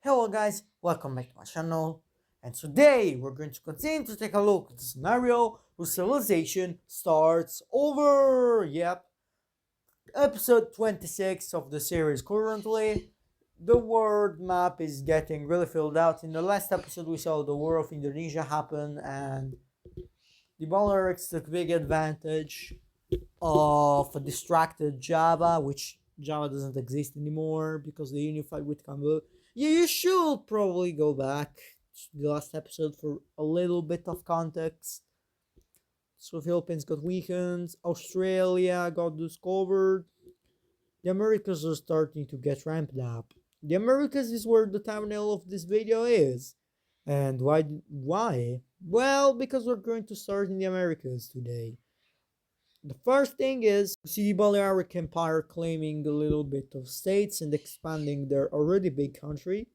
Hello guys, welcome back to my channel, and today we're going to continue to take a look at the scenario where civilization starts over. Yep, episode 26 of the series. Currently the world map is getting really filled out. In the last episode we saw the war of Indonesia happen, and the Balearics took big advantage of a distracted Java, which Java doesn't exist anymore because they unified with Cambodia. Yeah, you should probably go back to the last episode for a little bit of context. So Philippines got weakened, Australia got discovered, the Americas are starting to get ramped up. The Americas is where the thumbnail of this video is. And why? Well, because we're going to start in the Americas today. The first thing is we see Balearic Empire claiming a little bit of states and expanding their already big country.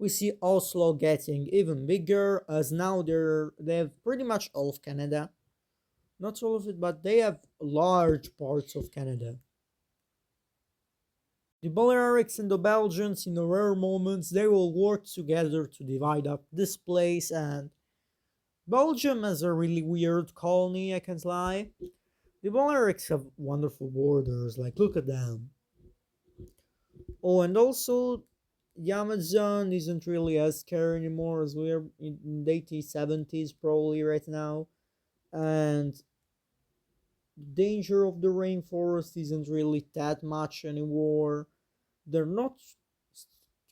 We see Oslo getting even bigger as now they have pretty much all of Canada. Not all of it, but they have large parts of Canada. The Balearics and the Belgians, in the rare moments, they will work together to divide up this place, and Belgium is a really weird colony, I can't lie. The Balearics have wonderful borders, like look at them. Oh, and also the Amazon isn't really as scary anymore as we're in the 80s, 70s probably right now. And danger of the rainforest isn't really that much anymore. They're not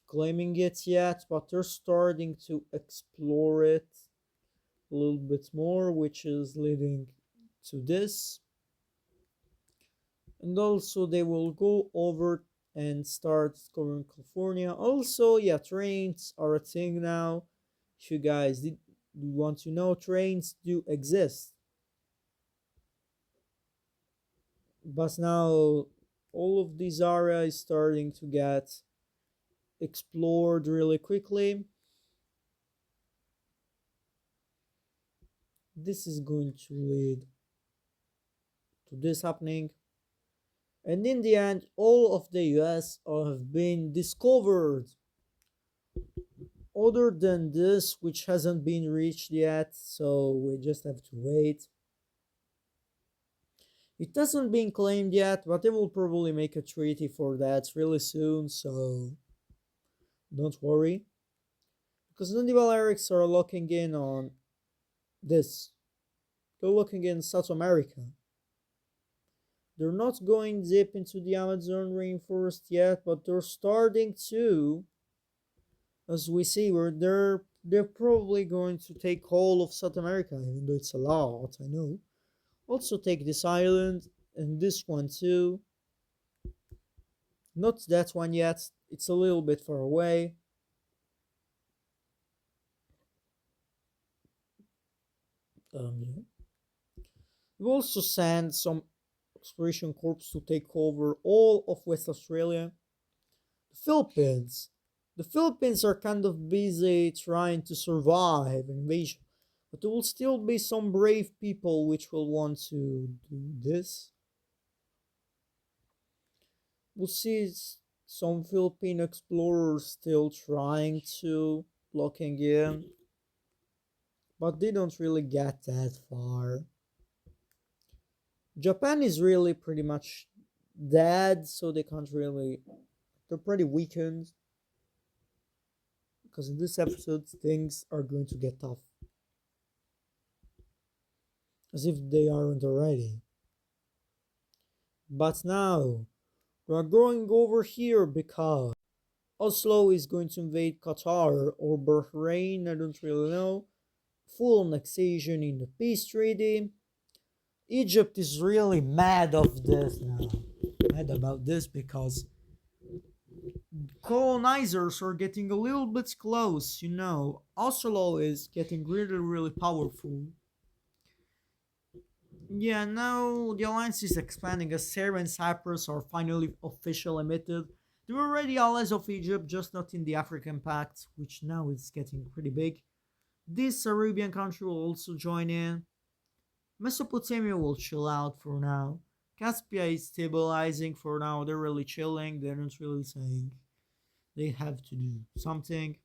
claiming it yet, but they're starting to explore it a little bit more, which is leading to this. And also they will go over and start discovering California. Also, yeah, trains are a thing now. If you guys did want to know, trains do exist. But now all of these areas starting to get explored really quickly. This is going to lead to this happening. And in the end, all of the US have been discovered. Other than this, which hasn't been reached yet, so we just have to wait. It hasn't been claimed yet, but they will probably make a treaty for that really soon, so don't worry. Because the Balearics are looking in on this. They're looking in South America. They're not going deep into the Amazon rainforest yet, but they're starting to, as we see, where they're probably going to take all of South America, even though it's a lot, I know. Also take this island and this one too. Not that one yet, it's a little bit far away. Yeah. We also send some exploration corps to take over all of West Australia. The Philippines. The Philippines are kind of busy trying to survive an invasion, but there will still be some brave people which will want to do this. We'll see some Philippine explorers still trying to locking in, but they don't really get that far. Japan is really pretty much dead, so they can't really. They're pretty weakened. Because in this episode, things are going to get tough. As if they aren't already. But now, we're going over here because Oslo is going to invade Qatar or Bahrain, I don't really know. Full annexation in the peace treaty. Egypt is really mad of this now. Mad about this because colonizers are getting a little bit close, you know. Oslo is getting really, really powerful. Yeah, now the alliance is expanding as Syria and Cyprus are finally officially admitted. They were already allies of Egypt, just not in the African Pact, which now is getting pretty big. This Arabian country will also join in. Mesopotamia will chill out for now. Caspia is stabilizing for now, they're really chilling, they're not really saying They have to do something.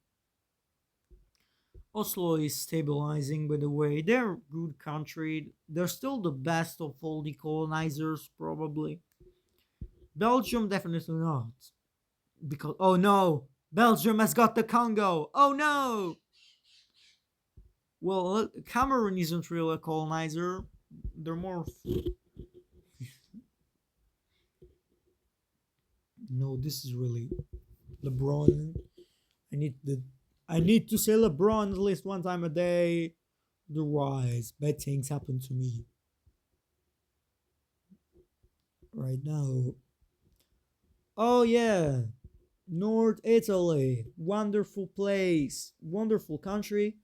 Oslo is stabilizing, by the way. They're a good country. They're still the best of all the colonizers, probably. Belgium, definitely not. Because, oh no, Belgium has got the Congo. Oh no! Well, Cameroon isn't really a colonizer. They're more. No, this is really LeBron. I need the. I need to say LeBron at least one time a day. Otherwise, bad things happen to me. Right now. Oh yeah, North Italy, wonderful place, wonderful country.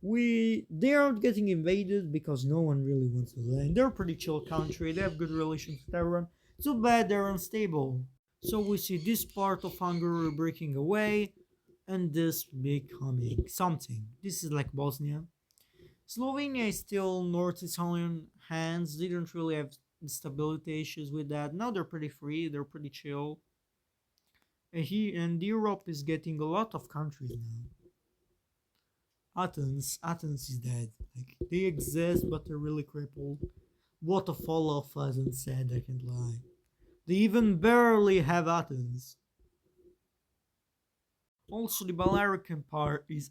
They aren't getting invaded because no one really wants to land. They're a pretty chill country. They have good relations with everyone. Too bad they're unstable. So we see this part of Hungary breaking away and this becoming something. This is like Bosnia. Slovenia is still North Italian hands. They don't really have instability issues with that. Now they're pretty free. They're pretty chill. And Europe is getting a lot of countries now. Athens is dead. Like they exist, but they're really crippled. What a fall of Athens said. I can't lie. They even barely have Athens. Also, the Balearic Empire is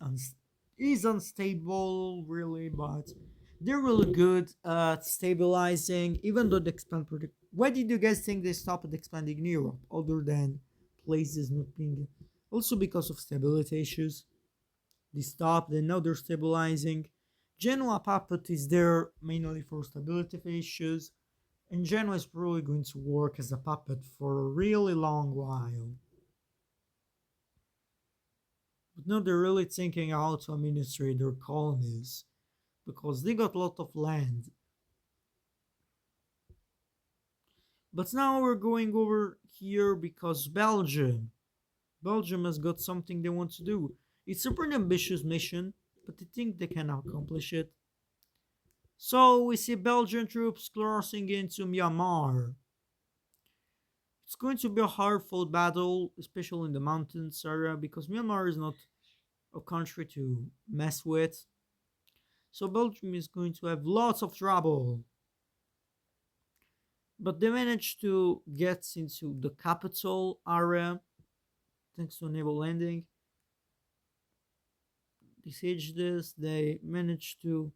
unstable, really, but they're really good at stabilizing, even though they expand pretty. Why did you guys think they stopped expanding in Europe, other than places not being? Also, because of stability issues, they stopped, and now they're stabilizing. Genoa puppet is there mainly for stability issues, and Genoa is probably going to work as a puppet for a really long while. But now they're really thinking how to administrate their colonies because they got a lot of land. But now we're going over here because Belgium has got something they want to do. It's a pretty ambitious mission, but they think they can accomplish it. So we see Belgian troops crossing into Myanmar. It's going to be a hard fought battle, especially in the mountains area, because Myanmar is not a country to mess with. So Belgium is going to have lots of trouble. But they managed to get into the capital area thanks to a naval landing. They sieged this, they managed to.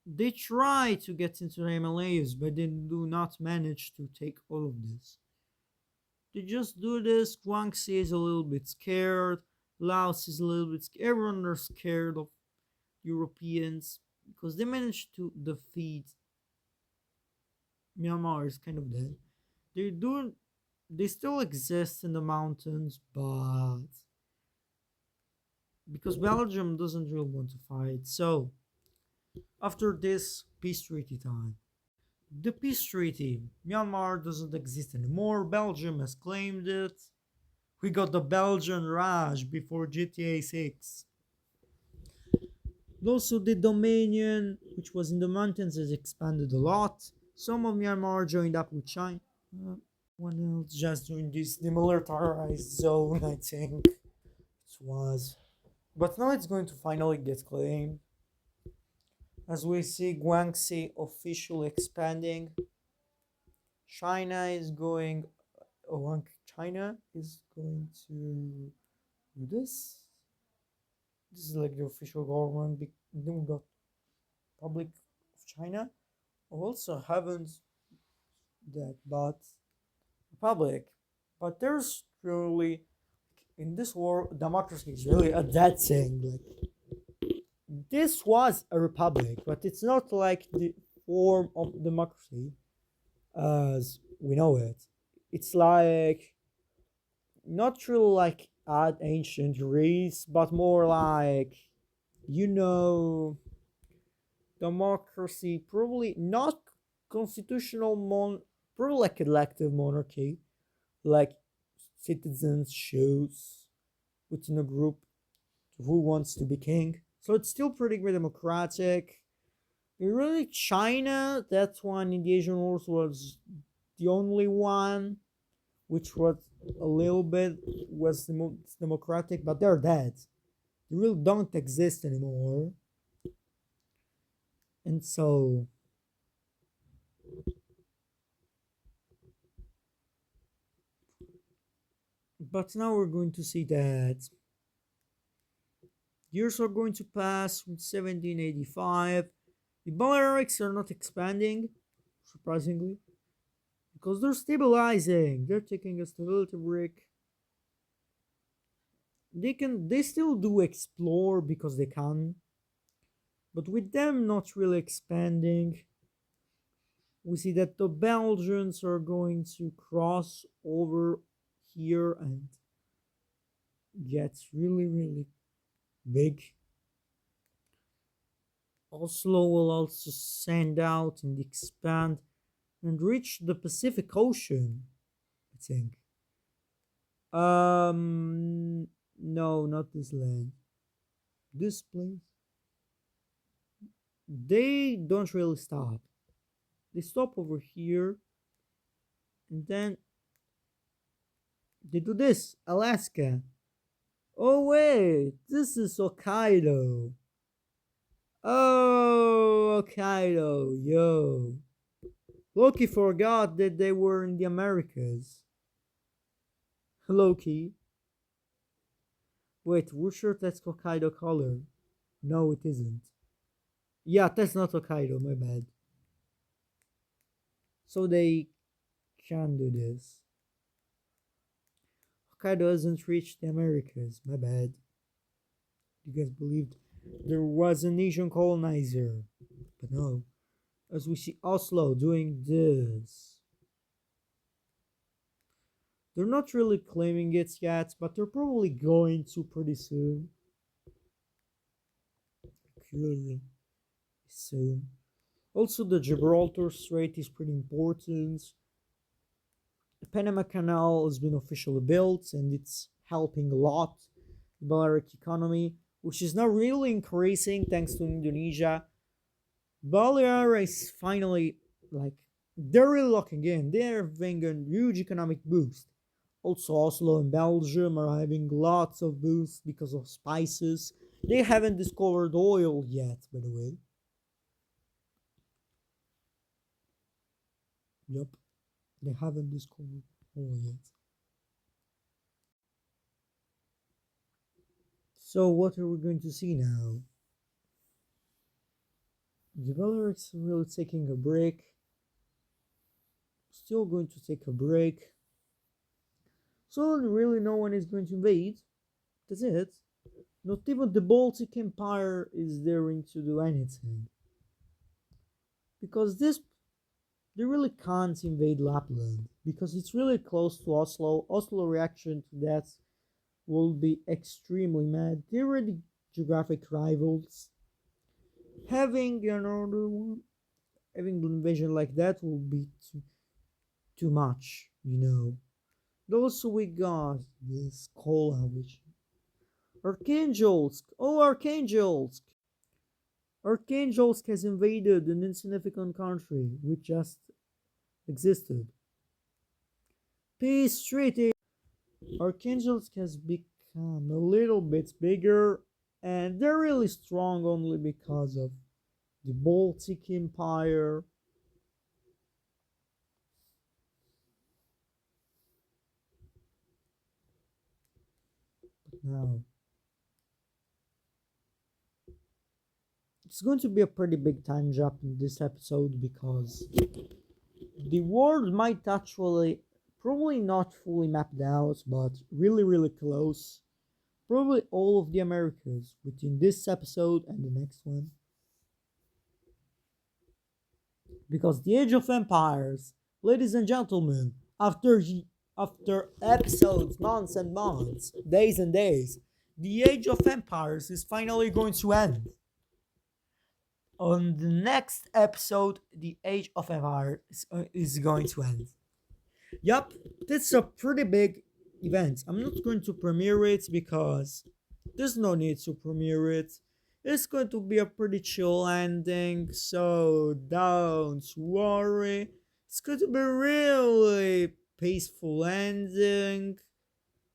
They try to get into the Himalayas, but they do not manage to take all of this. They just do this. Guangxi is a little bit scared. Laos is a little bit scared. Everyone are scared of Europeans because they managed to defeat Myanmar is kind of dead. They do they still exist in the mountains, but because Belgium doesn't really want to fight. So after this peace treaty time. The peace treaty. Myanmar doesn't exist anymore. Belgium has claimed it. We got the Belgian Raj before GTA 6. Also, the Dominion, which was in the mountains, has expanded a lot. Some of Myanmar joined up with China. One else just joined this demilitarized zone, I think it was. But now it's going to finally get claimed. As we see Guangxi officially expanding, China is going. Oh, China is going to do this. This is like the official government. Then we got Republic of China. Also haven't that, but Republic. But there's really in this world, democracy is really a dead thing. Like this was a republic, but it's not like the form of democracy as we know it. It's like not really like at ancient Greece, but more like you know democracy, probably not constitutional probably like elective monarchy, like citizens choose within a group who wants to be king. So it's still pretty democratic. Really, China, that one in the Asian wars was the only one which was a little bit was democratic, but they're dead. They really don't exist anymore. And so, but now we're going to see that years are going to pass from 1785. The Balearics are not expanding, surprisingly, because they're stabilizing. They're taking a stability break. They still do explore because they can, but with them not really expanding, we see that the Belgians are going to cross over here and get really big. Oslo will also send out and expand and reach the Pacific Ocean, I think. No, not this land. This place. They don't really stop. They stop over here and then they do this, Alaska. Oh wait, this is Hokkaido. Oh, Hokkaido, yo. Loki forgot that they were in the Americas. Loki. Wait, we're sure that's Hokkaido color. No, it isn't. Yeah, that's not Hokkaido, my bad. So they can do this. Hokkaido hasn't reached the Americas, my bad. You guys believed there was an Asian colonizer. But no. As we see Oslo doing this. They're not really claiming it yet, but they're probably going to pretty soon. Really soon. Also, the Gibraltar Strait is pretty important. The Panama Canal has been officially built and it's helping a lot the Balearic economy, which is now really increasing thanks to Indonesia. Balear is finally like they're really locking in. They're having a huge economic boost. Also, Oslo and Belgium are having lots of boosts because of spices. They haven't discovered oil yet, by the way. Yep, they haven't discovered oil yet. So, what are we going to see now? The Balearics are really taking a break. Still going to take a break. So, really, no one is going to invade. That's it. Not even the Baltic Empire is daring to do anything. Because this, they really can't invade Lapland. Because it's really close to Oslo. Oslo reaction to that will be extremely mad. They're already geographic rivals. Having another one, having an invasion like that will be too much, you know. Also, we got this Kola, which Archangelsk. Oh, Archangelsk! Archangelsk has invaded an insignificant country which just existed. Peace treaty. Archangelsk has become a little bit bigger, and they're really strong only because of the Baltic Empire. But now, it's going to be a pretty big time jump in this episode because the world might actually, probably not fully mapped out, but really close. Probably all of the Americas within this episode and the next one. Because the Age of Empires, ladies and gentlemen, after episodes, months and months, days and days, the Age of Empires is finally going to end. On the next episode, the Age of Empires is going to end. Yup, that's a pretty big event. I'm not going to premiere it because there's no need to premiere it. It's going to be a pretty chill ending, so don't worry. It's going to be really peaceful ending.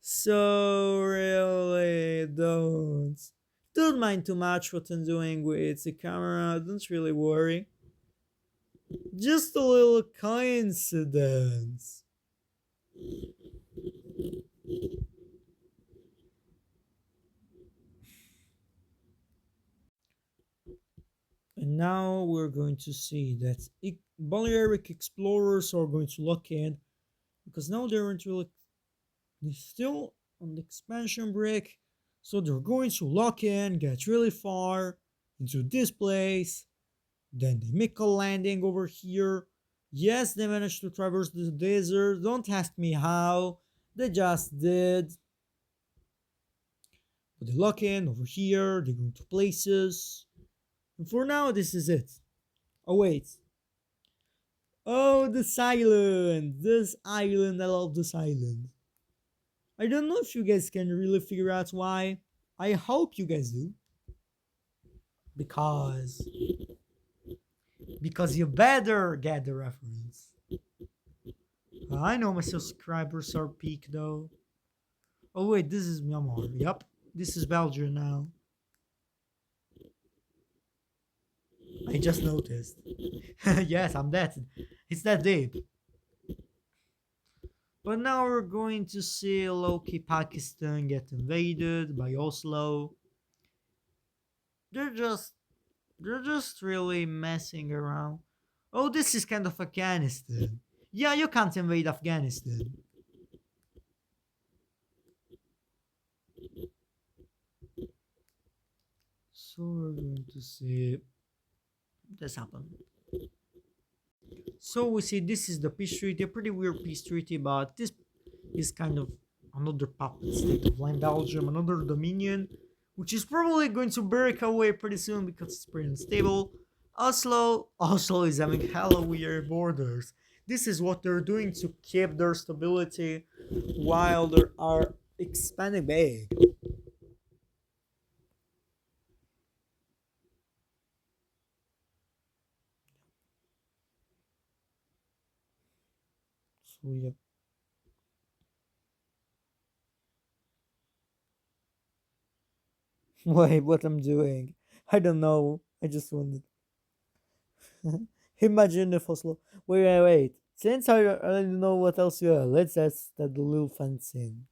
So really don't mind too much what I'm doing with the camera. Don't really worry. Just a little coincidence. And now we're going to see that Balearic explorers are going to lock in because now they're still on the expansion break, so they're going to lock in, get really far into this place. Then they make a landing over here. Yes, they managed to traverse the desert. Don't ask me how. They just did. But they lock in over here. They go to places. And for now, this is it. Oh, wait. Oh, this island. This island. I love this island. I don't know if you guys can really figure out why. I hope you guys do. Because you better get the reference. I know my subscribers are peak though. Oh wait, this is Myanmar. Yup, this is Belgium now. I just noticed. Yes, I'm that. It's that deep. But now we're going to see Loki Pakistan get invaded by Oslo. They're just they're just really messing around. Oh, this is kind of Afghanistan. Yeah, you can't invade Afghanistan. So we're going to see this happen. So we see this is the peace treaty, a pretty weird peace treaty, but this is kind of another puppet state of Land Belgium, another dominion, which is probably going to break away pretty soon because it's pretty unstable. Oslo is having hella weird borders. This is what they're doing to keep their stability while they are expanding big. So yeah. Wait, what I'm doing? I don't know. I just wanted. Imagine if Oslo. Wait. Since I don't know what else you are, let's ask that the little fencing.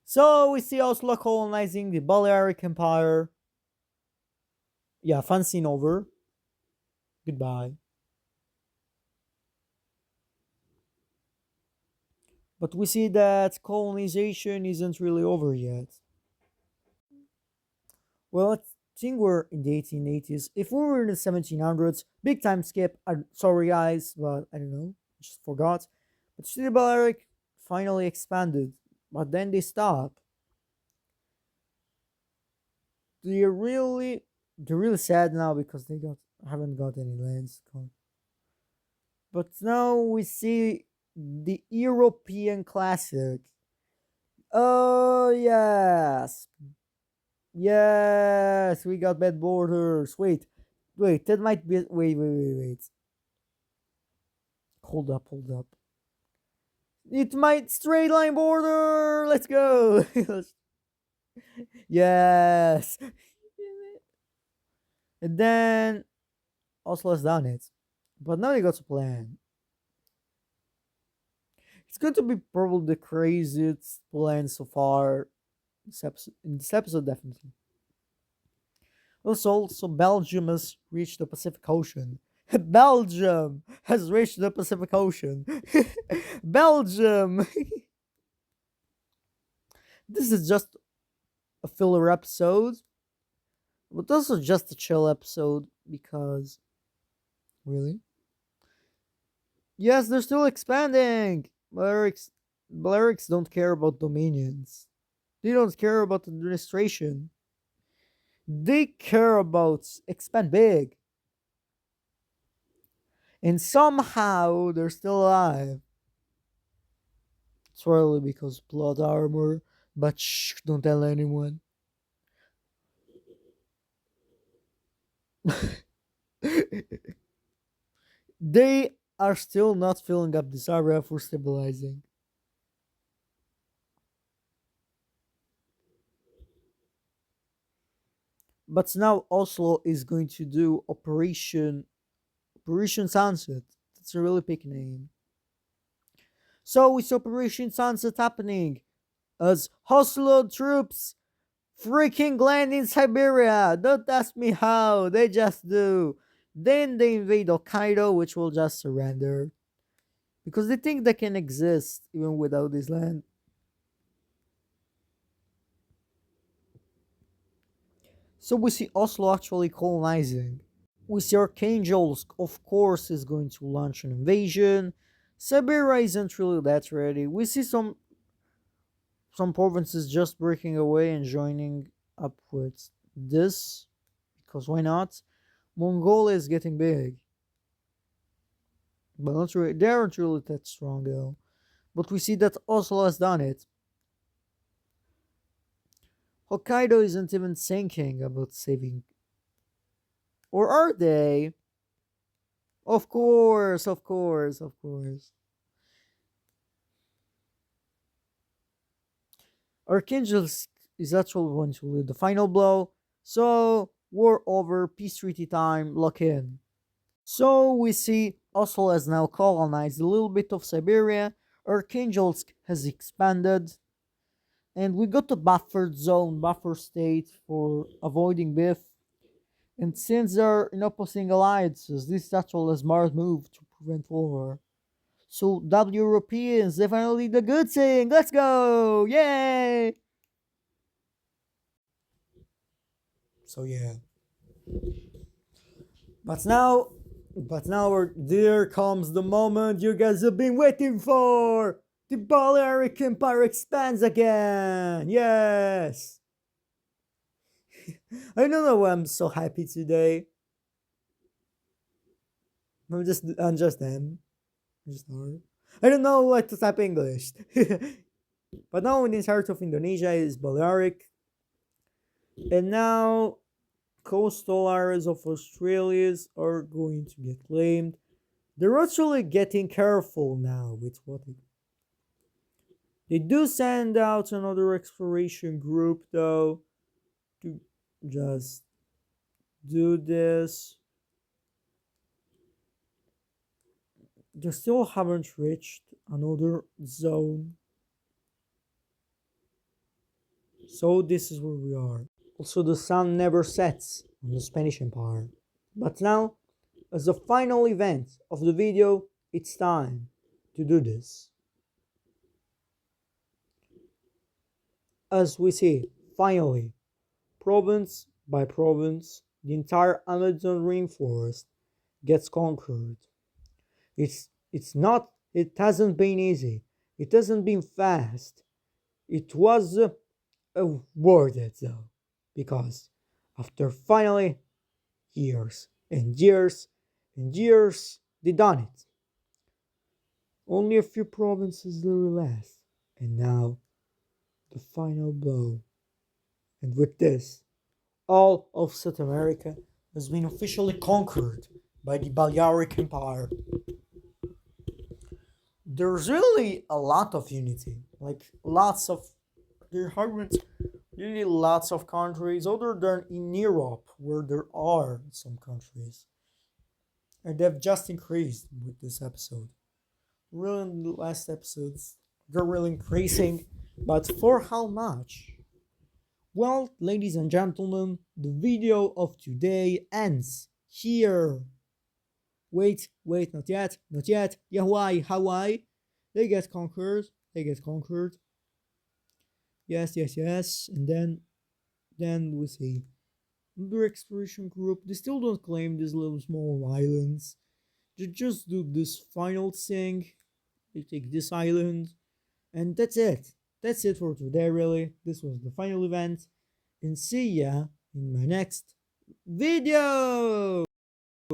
So we see Oslo colonizing the Balearic Empire. Yeah, fencing over. Goodbye. But we see that colonization isn't really over yet. Well, I think we're in the 1880s. If we were in the 1700s, big time skip. I'm sorry, guys, but I don't know. Just forgot. But City Balearic finally expanded, but then they stopped. They're really sad now because they haven't got any lands. But now we see the European classic. Oh yes, yes, we got bad borders. Wait, that might be. Wait. Hold up. It might straight line border. Let's go. Yes. And then Oslo has done it. But now they got a plan. It's going to be probably the craziest plan so far in this episode, definitely. Also, Belgium has reached the Pacific Ocean. Belgium has reached the Pacific Ocean. Belgium! This is just a filler episode, but also just a chill episode because. Really? Yes, they're still expanding! Balearics don't care about dominions. They don't care about administration. They care about expand big. And somehow they're still alive. It's probably because plot armor, but shh, don't tell anyone. They are still not filling up this area for stabilizing. But now Oslo is going to do Operation Sunset. That's a really big name. So it's Operation Sunset happening as Oslo troops freaking land in Siberia. Don't ask me how, they just do. Then they invade Hokkaido, which will just surrender because they think they can exist even without this land. So we see Oslo actually colonizing. We see Archangels, of course, is going to launch an invasion. Siberia isn't really that ready. We see some provinces just breaking away and joining up with this because why not? Mongolia is getting big, but not really. They aren't really that strong though. But we see that Oslo has done it. Hokkaido isn't even thinking about saving, or are they? Of course, of course, of course. Archangels is actually going to lead the final blow. So war over, peace treaty time, lock in. So we see Oslo has now colonized a little bit of Siberia, Archangelsk has expanded, and we got a buffer zone, buffer state for avoiding BIF. And since they're in opposing alliances, this is actually a smart move to prevent war. So W Europeans, definitely the good thing. Let's go! Yay! So yeah. But now, there comes the moment you guys have been waiting for. The Balearic Empire expands again. Yes. I don't know why I'm so happy today. I'm just them. Just her. I don't know what to type English. But now in the heart of Indonesia is Balearic. And now coastal areas of Australia are going to get claimed. They're actually getting careful now with what they do send out another exploration group though to just do this. They still haven't reached another zone. So this is where we are. Also, the sun never sets on the Spanish Empire. But now, as the final event of the video, it's time to do this. As we see, finally, province by province, the entire Amazon rainforest gets conquered. It hasn't been easy. It hasn't been fast. It was worth it though, because after finally years and years and years, they done it. Only a few provinces left, and now the final blow. And with this, all of South America has been officially conquered by the Balearic Empire. There's really a lot of unity, like there aren't really lots of countries other than in Europe where there are some countries, and they've just increased with this episode. Really, in the last episodes, they're really increasing, but for how much? Well, ladies and gentlemen, the video of today ends here. Wait, not yet, not yet. Hawaii, Hawaii. They get conquered. Yes. And then we see another exploration group. They still don't claim these little small islands. They just do this final thing. They take this island, and that's it. That's it for today, really. This was the final event. And see ya in my next video!